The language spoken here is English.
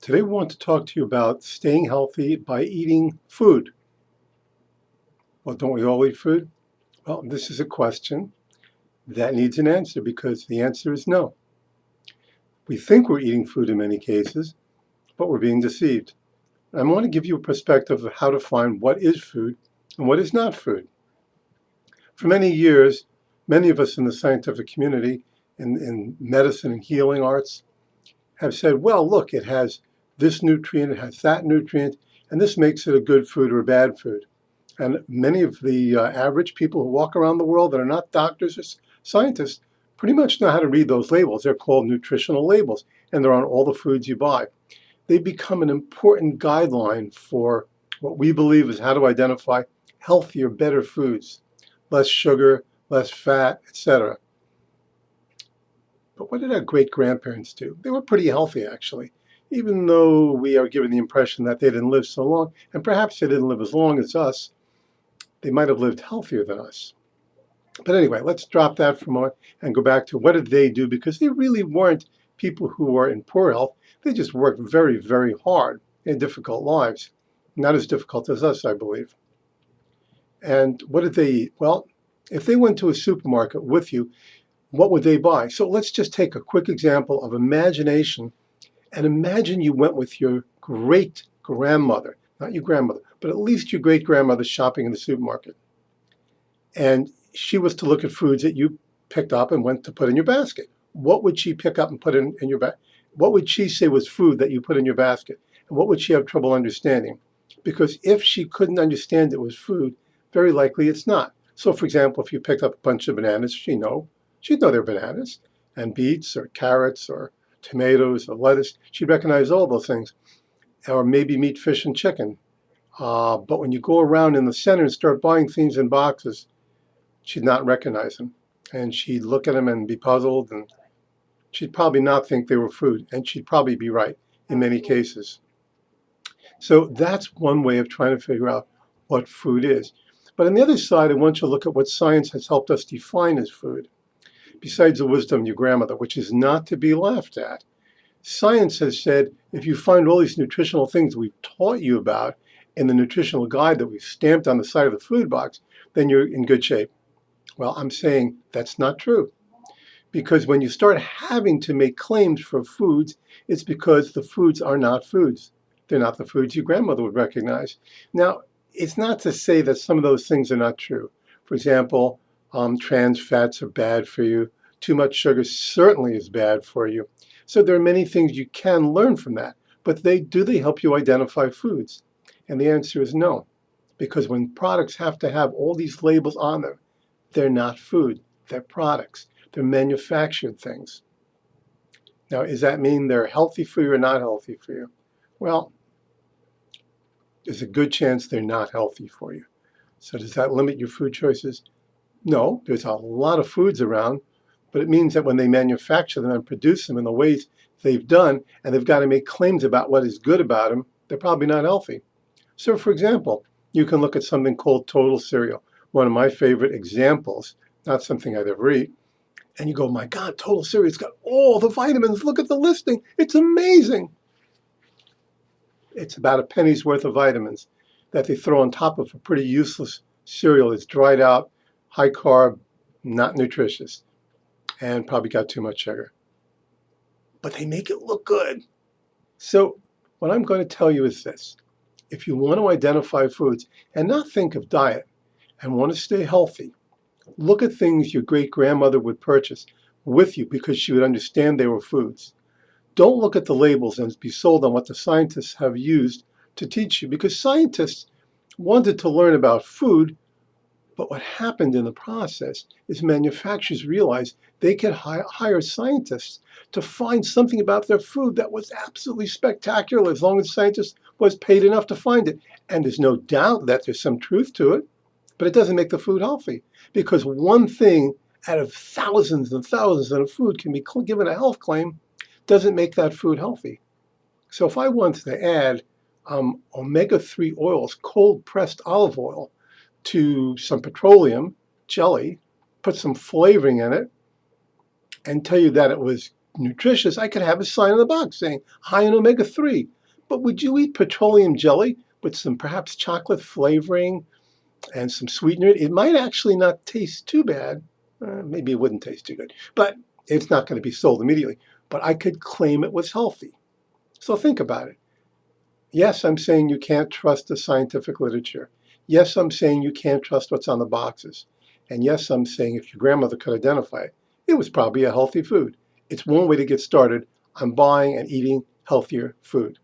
Today we want to talk to you about staying healthy by eating food. Well, don't we all eat food? Well, this is a question that needs an answer because the answer is no. We think we're eating food in many cases, but we're being deceived. And I want to give you a perspective of how to find what is food and what is not food. For many years, many of us in the scientific community, in medicine and healing arts, have said, well, look, it has this nutrient, it has that nutrient, and this makes it a good food or a bad food. And many of the average people who walk around the world that are not doctors or scientists pretty much know how to read those labels. They're called nutritional labels, and they're on all the foods you buy. They become an important guideline for what we believe is how to identify healthier, better foods, less sugar, less fat, etc. But what did our great-grandparents do? They were pretty healthy, actually, even though we are given the impression that they didn't live so long, and perhaps they didn't live as long as us. They might have lived healthier than us. But anyway, let's drop that for a moment and go back to what did they do, because they really weren't people who were in poor health. They just worked very, very hard in difficult lives. Not as difficult as us, I believe. And what did they eat? Well, if they went to a supermarket with you, what would they buy? So let's just take a quick example of imagination. And imagine you went with your great-grandmother, not your grandmother, but at least your great-grandmother shopping in the supermarket. And she was to look at foods that you picked up and went to put in your basket. What would she pick up and put in your basket? What would she say was food that you put in your basket? And what would she have trouble understanding? Because if she couldn't understand it was food, very likely it's not. So for example, if you picked up a bunch of bananas, she'd know they're bananas, and beets or carrots or tomatoes or lettuce. She'd recognize all those things. Or maybe meat, fish, and chicken. But when you go around in the center and start buying things in boxes, she'd not recognize them. And she'd look at them and be puzzled, and she'd probably not think they were food. And she'd probably be right in many cases. So that's one way of trying to figure out what food is. But on the other side, I want you to look at what science has helped us define as food. Besides the wisdom of your grandmother, which is not to be laughed at, science has said if you find all these nutritional things we've taught you about in the nutritional guide that we've stamped on the side of the food box, then you're in good shape. Well, I'm saying that's not true. Because when you start having to make claims for foods, it's because the foods are not foods. They're not the foods your grandmother would recognize. Now, it's not to say that some of those things are not true. For example, trans fats are bad for you. Too much sugar certainly is bad for you. So there are many things you can learn from that. But do they help you identify foods? And the answer is no. Because when products have to have all these labels on them, they're not food. They're products. They're manufactured things. Now, does that mean they're healthy for you or not healthy for you? Well, there's a good chance they're not healthy for you. So does that limit your food choices? No, there's a lot of foods around, but it means that when they manufacture them and produce them in the ways they've done, and they've got to make claims about what is good about them, they're probably not healthy. So for example, you can look at something called total cereal, one of my favorite examples, not something I'd ever eat, and you go, my God, total cereal's got all the vitamins, look at the listing, it's amazing. It's about a penny's worth of vitamins that they throw on top of a pretty useless cereal that's dried out, high carb, not nutritious, and probably got too much sugar. But they make it look good. So what I'm going to tell you is this. If you want to identify foods and not think of diet and want to stay healthy, look at things your great-grandmother would purchase with you because she would understand they were foods. Don't look at the labels and be sold on what the scientists have used to teach you, because scientists wanted to learn about food, but what happened in the process is manufacturers realized they could hire scientists to find something about their food that was absolutely spectacular as long as scientists was paid enough to find it. And there's no doubt that there's some truth to it, but it doesn't make the food healthy, because one thing out of thousands and thousands of food can be given a health claim doesn't make that food healthy. So if I wanted to add omega-3 oils, cold-pressed olive oil, to some petroleum jelly, put some flavoring in it, and tell you that it was nutritious, I could have a sign on the box saying high in omega-3. But would you eat petroleum jelly with some perhaps chocolate flavoring and some sweetener? It might actually not taste too bad. Maybe it wouldn't taste too good, but it's not going to be sold immediately. But I could claim it was healthy. So think about it. Yes, I'm saying you can't trust the scientific literature. Yes, I'm saying you can't trust what's on the boxes. And yes, I'm saying if your grandmother could identify it, it was probably a healthy food. It's one way to get started on buying and eating healthier food.